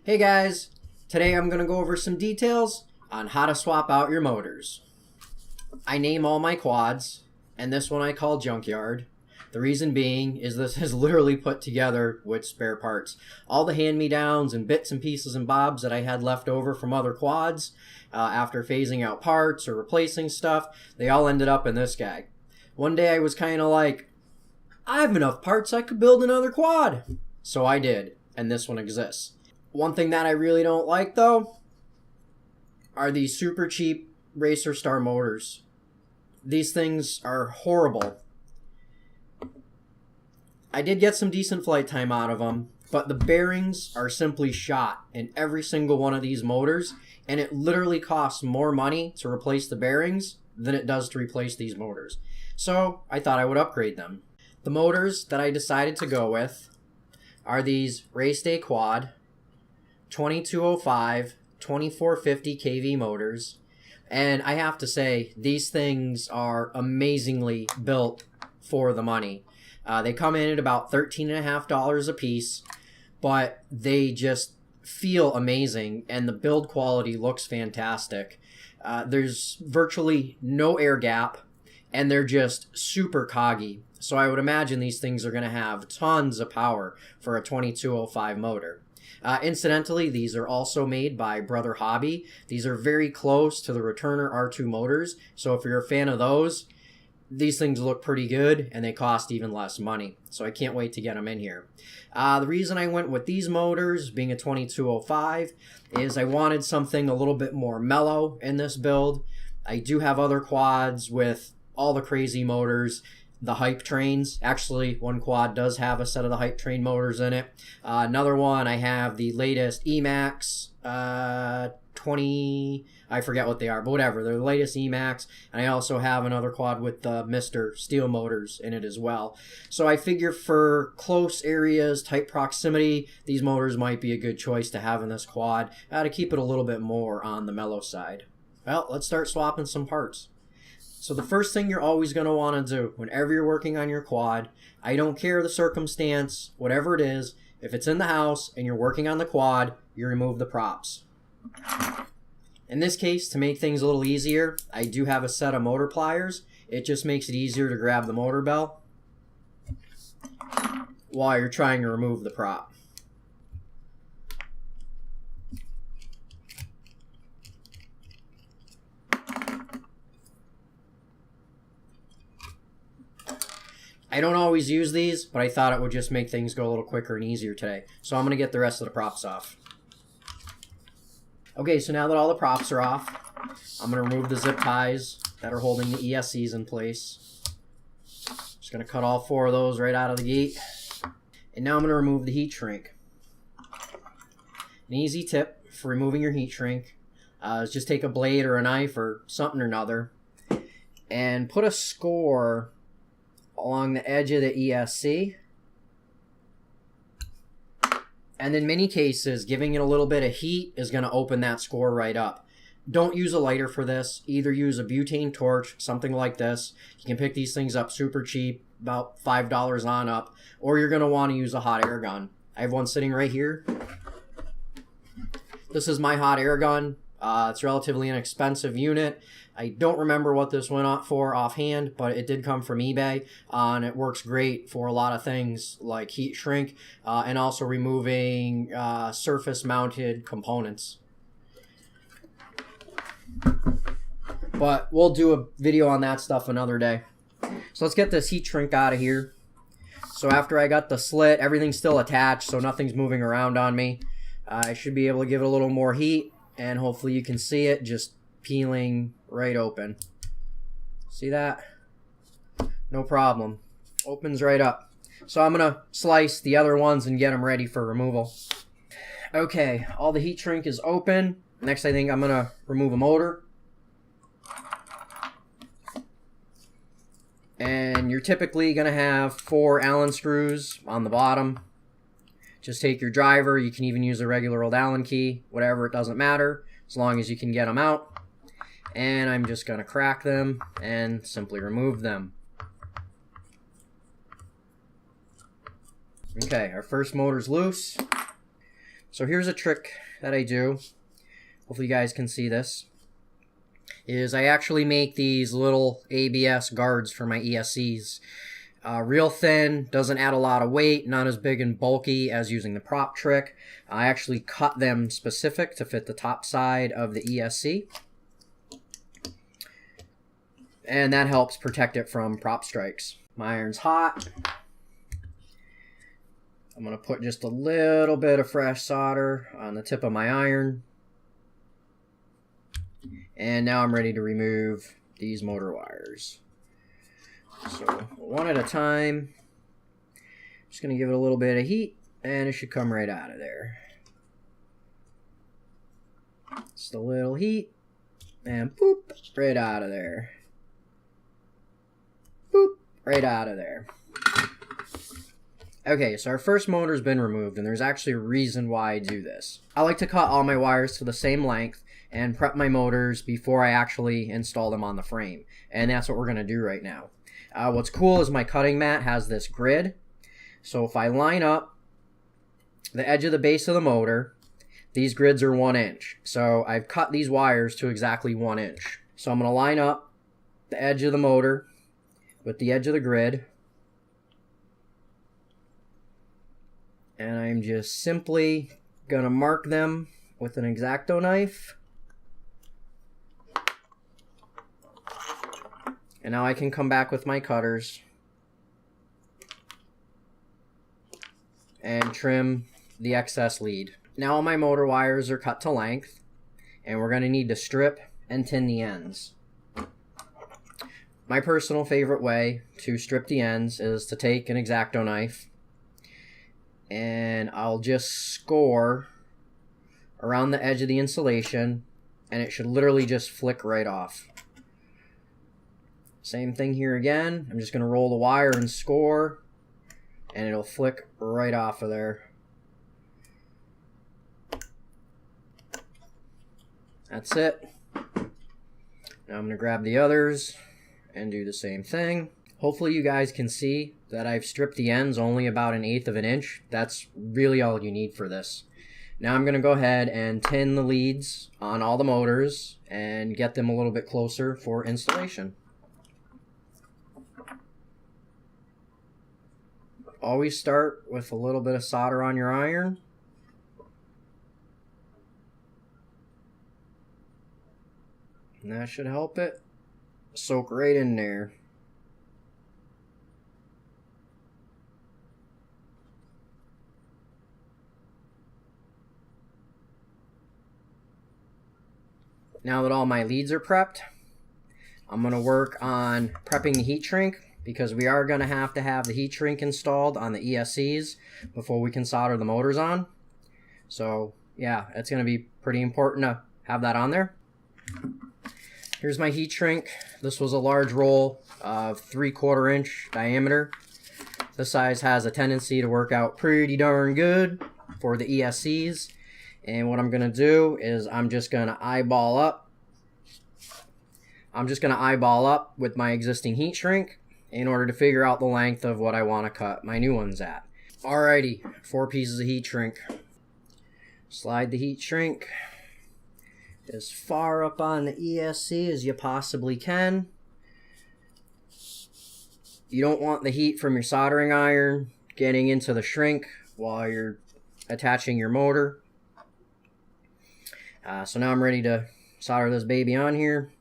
Hey guys, today I'm going to go over some details on how to swap out your motors. I name all my quads, and this one I call Junkyard. The reason being is this is literally put together with spare parts. All the hand-me-downs and bits and pieces and bobs that I had left over from other quads, after phasing out parts or replacing stuff, they all ended up in this guy. One day I was kind of like, I have enough parts I could build another quad. So I did, and this one exists. One thing that I really don't like, though, are these super cheap Racer Star motors. These things are horrible. I did get some decent flight time out of them, but the bearings are simply shot in every single one of these motors, and it literally costs more money to replace the bearings than it does to replace these motors. So I thought I would upgrade them. The motors that I decided to go with are these RaceDayQuad 2205 2450 kV motors, and I have to say these things are amazingly built for the money. They come in at about $13.50 a piece, but they just feel amazing, and the build quality looks fantastic. There's virtually no air gap, and they're just super coggy. So I would imagine these things are going to have tons of power for a 2205 motor. Incidentally, these are also made by Brother Hobby. These are very close to the Returner R2 motors, so if you're a fan of those, these things look pretty good, and they cost even less money. So I can't wait to get them in here. The reason I went with these motors, being a 2205, is I wanted something a little bit more mellow in this build. I do have other quads with all the crazy motors, the hype trains. Actually, one quad does have a set of the hype train motors in it. Another one, I have the latest Emax 20, I forget what they are, but whatever. They're the latest Emax. And I also have another quad with the Mr. Steel motors in it as well. So I figure for close areas, tight proximity, these motors might be a good choice to have in this quad to keep it a little bit more on the mellow side. Well, let's start swapping some parts. So the first thing you're always going to want to do whenever you're working on your quad, I don't care the circumstance, whatever it is, if it's in the house and you're working on the quad, you remove the props. In this case, to make things a little easier, I do have a set of motor pliers. It just makes it easier to grab the motor bell while you're trying to remove the prop. I don't always use these, but I thought it would just make things go a little quicker and easier today. So I'm going to get the rest of the props off. Okay, so now that all the props are off, I'm going to remove the zip ties that are holding the ESCs in place. Just going to cut all 4 of those right out of the gate. And now I'm going to remove the heat shrink. An easy tip for removing your heat shrink is just take a blade or a knife or something or another and put a score along the edge of the ESC. And in many cases, giving it a little bit of heat is going to open that score right up. Don't use a lighter for this. Either use a butane torch, something like this. You can pick these things up super cheap, about $5 on up. Or you're going to want to use a hot air gun. I have one sitting right here. This is my hot air gun. It's a relatively inexpensive unit. I don't remember what this went out for offhand, but it did come from eBay, and it works great for a lot of things like heat shrink and also removing surface-mounted components. But we'll do a video on that stuff another day. So let's get this heat shrink out of here. So after I got the slit, everything's still attached, so nothing's moving around on me. I should be able to give it a little more heat, and hopefully you can see it just peeling right open. See that? No problem. Opens right up. So I'm going to slice the other ones and get them ready for removal. Okay, all the heat shrink is open. Next, I think I'm going to remove a motor. And you're typically going to have 4 Allen screws on the bottom. Just take your driver. You can even use a regular old Allen key. Whatever, it doesn't matter, as long as you can get them out. And I'm just going to crack them and simply remove them. Okay, our first motor's loose. So here's a trick that I do. Hopefully you guys can see this. Is I actually make these little ABS guards for my ESCs. Real thin, doesn't add a lot of weight, not as big and bulky as using the prop trick. I actually cut them specific to fit the top side of the ESC. And that helps protect it from prop strikes. My iron's hot. I'm going to put just a little bit of fresh solder on the tip of my iron. And now I'm ready to remove these motor wires. So one at a time. Just going to give it a little bit of heat and it should come right out of there. Just a little heat and boop, right out of there. Boop, right out of there. Okay, so our first motor's been removed, and there's actually a reason why I do this. I like to cut all my wires to the same length and prep my motors before I actually install them on the frame. And that's what we're going to do right now. What's cool is my cutting mat has this grid. So if I line up the edge of the base of the motor, these grids are 1 inch. So I've cut these wires to exactly 1 inch. So I'm going to line up the edge of the motor with the edge of the grid. And I'm just simply going to mark them with an X-Acto knife. And now I can come back with my cutters and trim the excess lead. Now all my motor wires are cut to length, and we're going to need to strip and tin the ends. My personal favorite way to strip the ends is to take an X-Acto knife, and I'll just score around the edge of the insulation, and it should literally just flick right off. Same thing here again. I'm just going to roll the wire and score, and it'll flick right off of there. That's it. Now I'm going to grab the others and do the same thing. Hopefully you guys can see that I've stripped the ends only about 1/8 of an inch. That's really all you need for this. Now I'm going to go ahead and tin the leads on all the motors and get them a little bit closer for installation. Always start with a little bit of solder on your iron. And that should help it soak right in there. Now that all my leads are prepped, I'm going to work on prepping the heat shrink, because we are going to have the heat shrink installed on the ESCs before we can solder the motors on. So yeah, it's going to be pretty important to have that on there. Here's my heat shrink. This was a large roll of 3/4 inch diameter. This size has a tendency to work out pretty darn good for the ESCs. And what I'm going to do is I'm just going to eyeball up. With my existing heat shrink in order to figure out the length of what I want to cut my new ones at. Alrighty, 4 pieces of heat shrink. Slide the heat shrink as far up on the ESC as you possibly can. You don't want the heat from your soldering iron getting into the shrink while you're attaching your motor. So now I'm ready to solder this baby on here.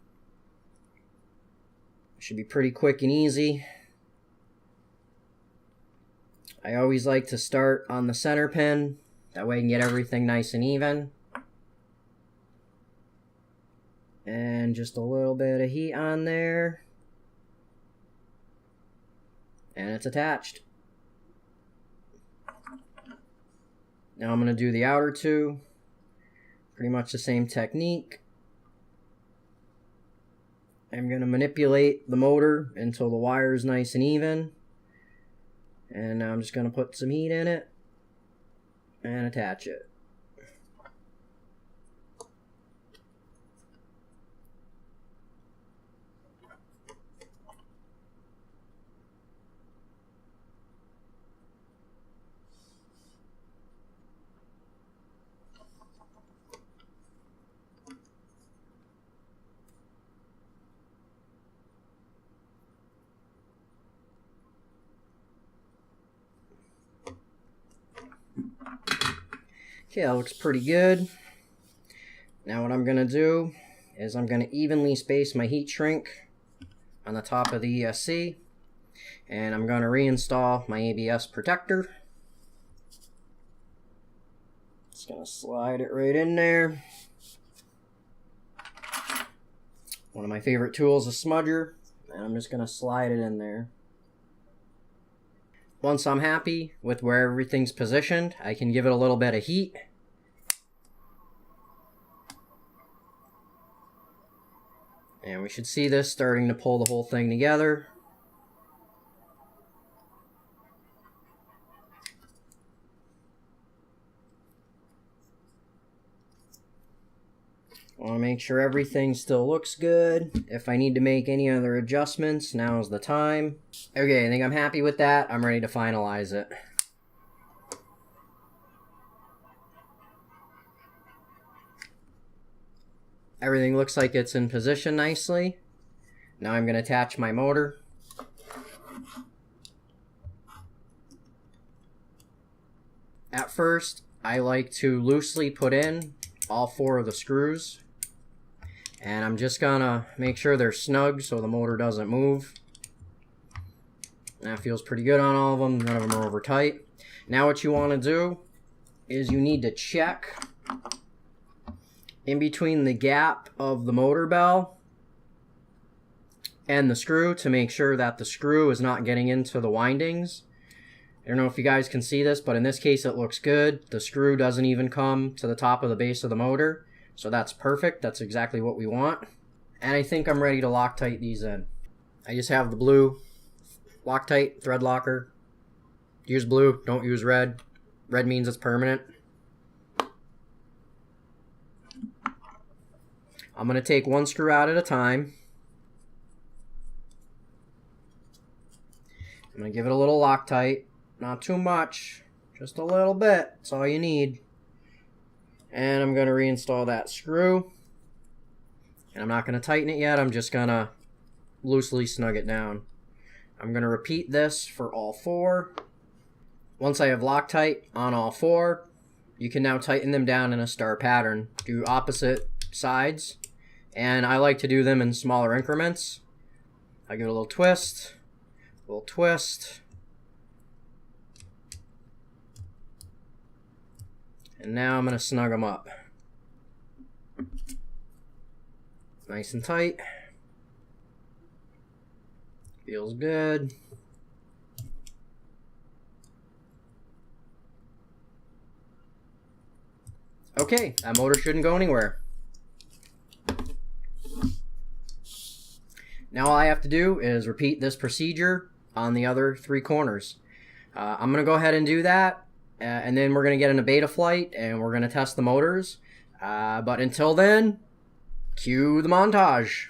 Should be pretty quick and easy. I always like to start on the center pin. That way I can get everything nice and even. And just a little bit of heat on there. And it's attached. Now I'm going to do the outer 2. Pretty much the same technique. I'm going to manipulate the motor until the wire is nice and even. And now I'm just going to put some heat in it and attach it. Okay, that looks pretty good. Now what I'm going to do is I'm going to evenly space my heat shrink on the top of the ESC. And I'm going to reinstall my ABS protector. Just going to slide it right in there. One of my favorite tools is a smudger, and I'm just going to slide it in there. Once I'm happy with where everything's positioned, I can give it a little bit of heat. And we should see this starting to pull the whole thing together. I want to make sure everything still looks good. If I need to make any other adjustments, now's the time. Okay, I think I'm happy with that. I'm ready to finalize it. Everything looks like it's in position nicely. Now I'm going to attach my motor. At first, I like to loosely put in all 4 of the screws. And I'm just gonna make sure they're snug so the motor doesn't move. That feels pretty good on all of them. None of them are over tight. Now what you want to do is you need to check in between the gap of the motor bell and the screw to make sure that the screw is not getting into the windings. I don't know if you guys can see this, but in this case it looks good. The screw doesn't even come to the top of the base of the motor. So that's perfect. That's exactly what we want. And I think I'm ready to Loctite these in. I just have the blue Loctite thread locker. Use blue, don't use red. Red means it's permanent. I'm going to take 1 screw out at a time. I'm going to give it a little Loctite. Not too much, just a little bit. That's all you need. And I'm going to reinstall that screw. And I'm not going to tighten it yet. I'm just going to loosely snug it down. I'm going to repeat this for all 4. Once I have Loctite on all 4, you can now tighten them down in a star pattern. Do opposite sides. And I like to do them in smaller increments. I give it a little twist. And now I'm going to snug them up. Nice and tight. Feels good. Okay, that motor shouldn't go anywhere. Now all I have to do is repeat this procedure on the other 3 corners. I'm going to go ahead and do that. And then we're going to get in a beta flight and we're going to test the motors. But until then, cue the montage.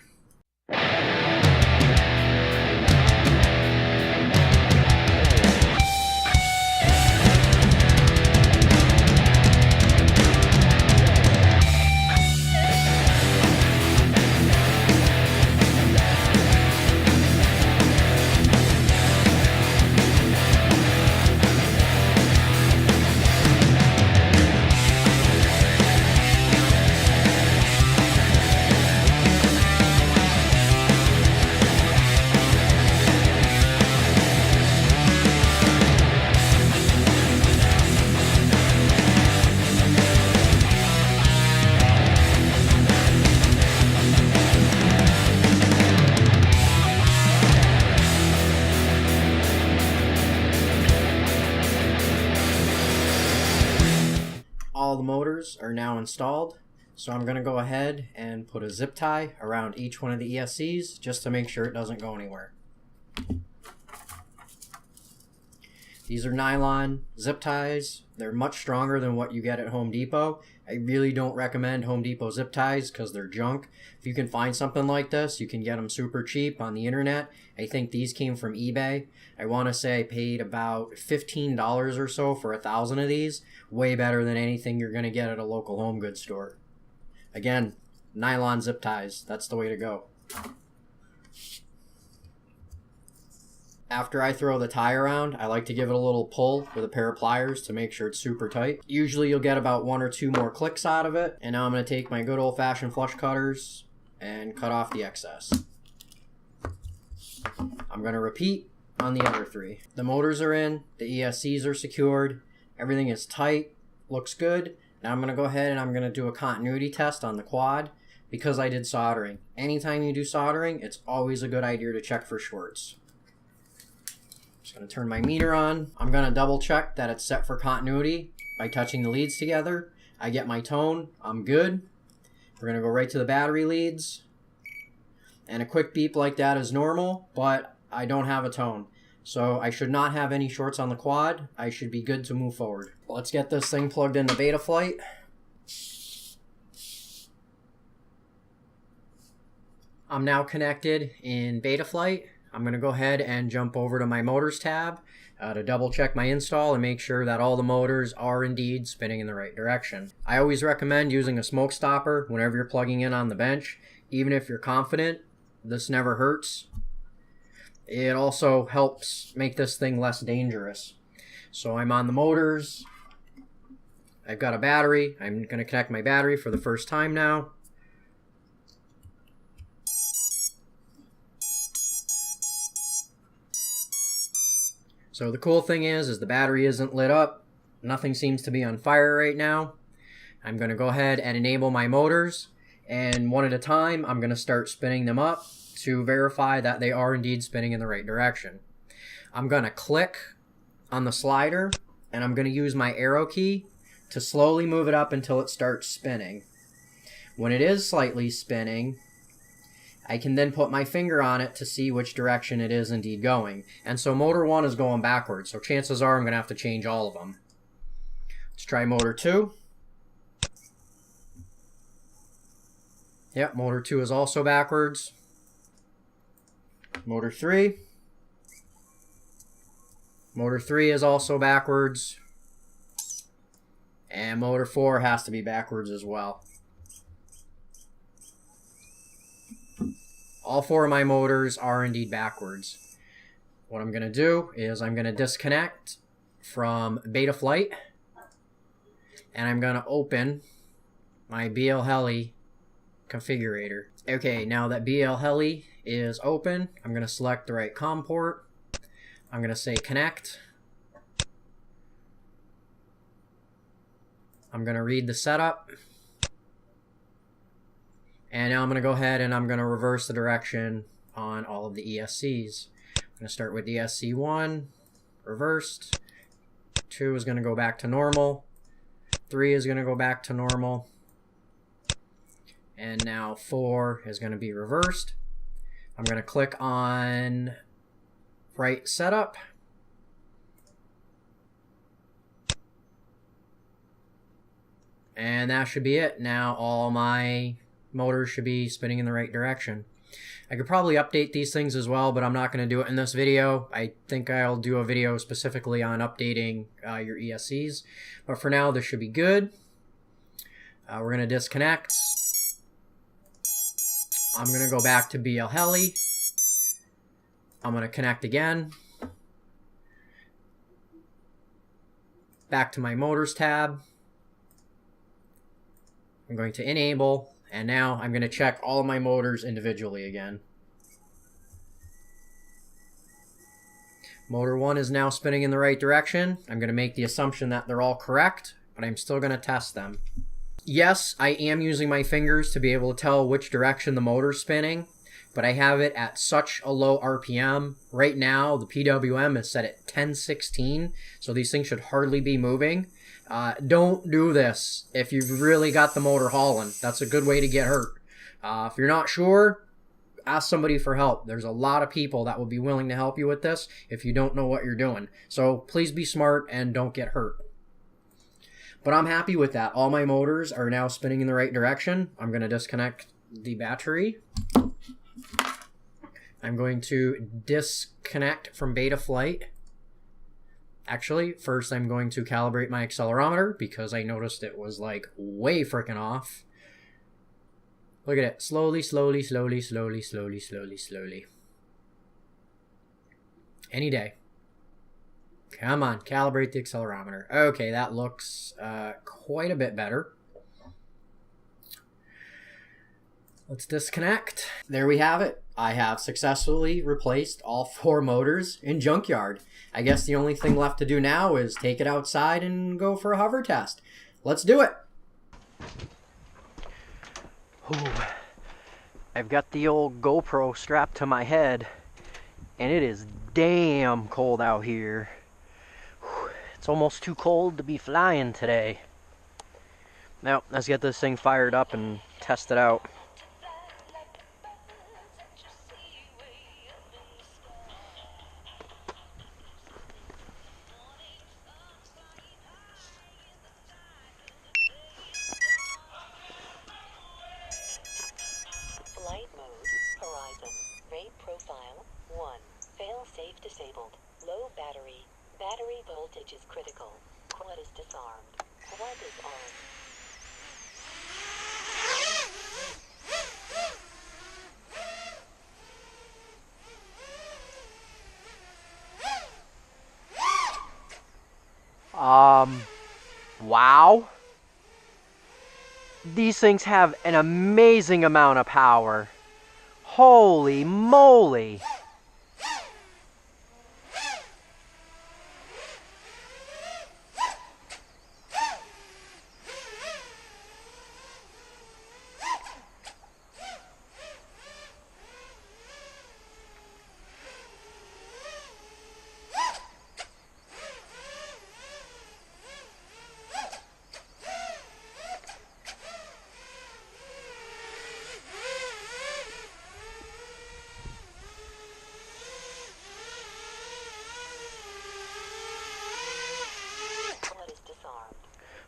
All the motors are now installed, so I'm going to go ahead and put a zip tie around each one of the ESCs just to make sure it doesn't go anywhere. These are nylon zip ties. They're much stronger than what you get at Home Depot. I really don't recommend Home Depot zip ties because they're junk. If you can find something like this, you can get them super cheap on the internet. I think these came from eBay. I want to say I paid about $15 or so for 1,000 of these. Way better than anything you're going to get at a local home goods store. Again, nylon zip ties. That's the way to go. After I throw the tie around, I like to give it a little pull with a pair of pliers to make sure it's super tight. Usually you'll get about 1 or 2 more clicks out of it. And now I'm going to take my good old-fashioned flush cutters and cut off the excess. I'm going to repeat on the other 3. The motors are in, the ESCs are secured, everything is tight, looks good. Now I'm going to go ahead and I'm going to do a continuity test on the quad because I did soldering. Anytime you do soldering, it's always a good idea to check for shorts. Just going to turn my meter on. I'm going to double check that it's set for continuity by touching the leads together. I get my tone. I'm good. We're going to go right to the battery leads. And a quick beep like that is normal, but I don't have a tone. So I should not have any shorts on the quad. I should be good to move forward. Let's get this thing plugged into Betaflight. I'm now connected in Betaflight. I'm going to go ahead and jump over to my motors tab to double check my install and make sure that all the motors are indeed spinning in the right direction. I always recommend using a smoke stopper whenever you're plugging in on the bench, even if you're confident. This never hurts. It also helps make this thing less dangerous. So I'm on the motors. I've got a battery. I'm going to connect my battery for the first time now. So the cool thing is the battery isn't lit up. Nothing seems to be on fire right now. I'm going to go ahead and enable my motors. And one at a time, I'm going to start spinning them up to verify that they are indeed spinning in the right direction. I'm going to click on the slider, and I'm going to use my arrow key to slowly move it up until it starts spinning. When it is slightly spinning, I can then put my finger on it to see which direction it is indeed going. And so motor 1 is going backwards, so chances are I'm going to have to change all of them. Let's try motor 2. Yep, motor 2 is also backwards. Motor 3. Motor 3 is also backwards. And motor 4 has to be backwards as well. All 4 of my motors are indeed backwards. What I'm going to do is I'm going to disconnect from Betaflight. And I'm going to open my BL Heli configurator. Okay, now that BL Heli is open, I'm going to select the right COM port. I'm going to say connect. I'm going to read the setup. And now I'm going to go ahead and I'm going to reverse the direction on all of the ESCs. I'm going to start with ESC 1, reversed. 2 is going to go back to normal. 3 is going to go back to normal. And now 4 is going to be reversed. I'm going to click on right setup. And that should be it. Now all my motors should be spinning in the right direction. I could probably update these things as well, but I'm not going to do it in this video. I think I'll do a video specifically on updating your ESCs. But for now, this should be good. We're going to disconnect. I'm going to go back to BL Heli. I'm going to connect again. Back to my motors tab. I'm going to enable, and now I'm going to check all of my motors individually again. Motor 1 is now spinning in the right direction. I'm going to make the assumption that they're all correct, but I'm still going to test them. Yes, I am using my fingers to be able to tell which direction the motor's spinning, but I have it at such a low RPM. Right now, the PWM is set at 1016, so these things should hardly be moving. Don't do this if you've really got the motor hauling. That's a good way to get hurt. If you're not sure, ask somebody for help. There's a lot of people that will be willing to help you with this if you don't know what you're doing. So please be smart and don't get hurt. But I'm happy with that. All my motors are now spinning in the right direction. I'm going to disconnect the battery. I'm going to disconnect from Betaflight. Actually, first I'm going to calibrate my accelerometer because I noticed it was like way freaking off. Look at it. Slowly, slowly, slowly, slowly, slowly, slowly, slowly. Any day. Come on, calibrate the accelerometer. Okay, that looks quite a bit better. Let's disconnect. There we have it. I have successfully replaced all 4 motors in Junkyard. I guess the only thing left to do now is take it outside and go for a hover test. Let's do it. Ooh. I've got the old GoPro strapped to my head, and it is damn cold out here. It's almost too cold to be flying today. Now, let's get this thing fired up and test it out. Flight mode, Horizon, rate profile, 1, fail-safe disabled, low battery, battery voltage is critical, quad is disarmed, quad is on. Wow. These things have an amazing amount of power. Holy moly.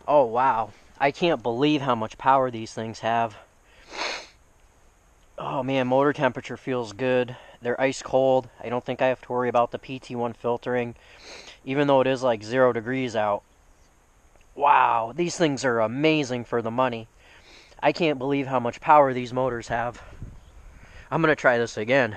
Oh wow, I can't believe how much power these things have. Oh man, motor temperature feels good. They're ice cold. I don't think I have to worry about the PT1 filtering, even though it is like 0 degrees out. Wow, these things are amazing for the money. I can't believe how much power these motors have. I'm gonna try this again.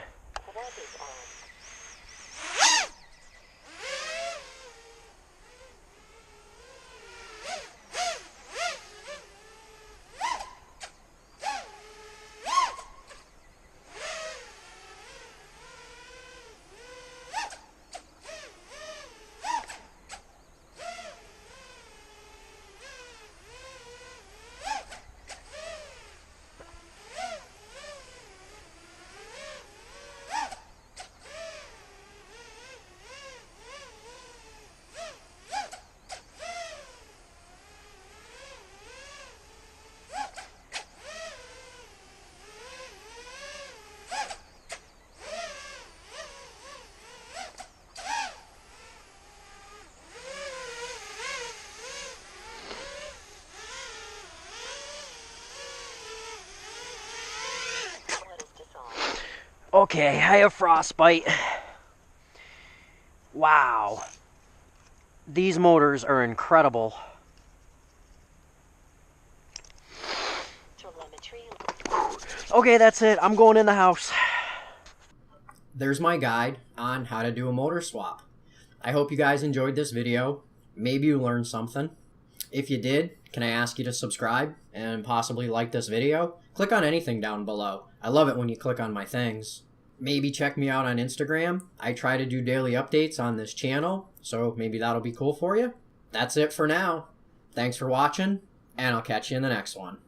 Okay, I have frostbite. Wow. These motors are incredible. Okay, that's it. I'm going in the house. There's my guide on how to do a motor swap. I hope you guys enjoyed this video. Maybe you learned something. If you did, can I ask you to subscribe and possibly like this video? Click on anything down below. I love it when you click on my things. Maybe check me out on Instagram. I try to do daily updates on this channel, so maybe that'll be cool for you. That's it for now. Thanks for watching, and I'll catch you in the next one.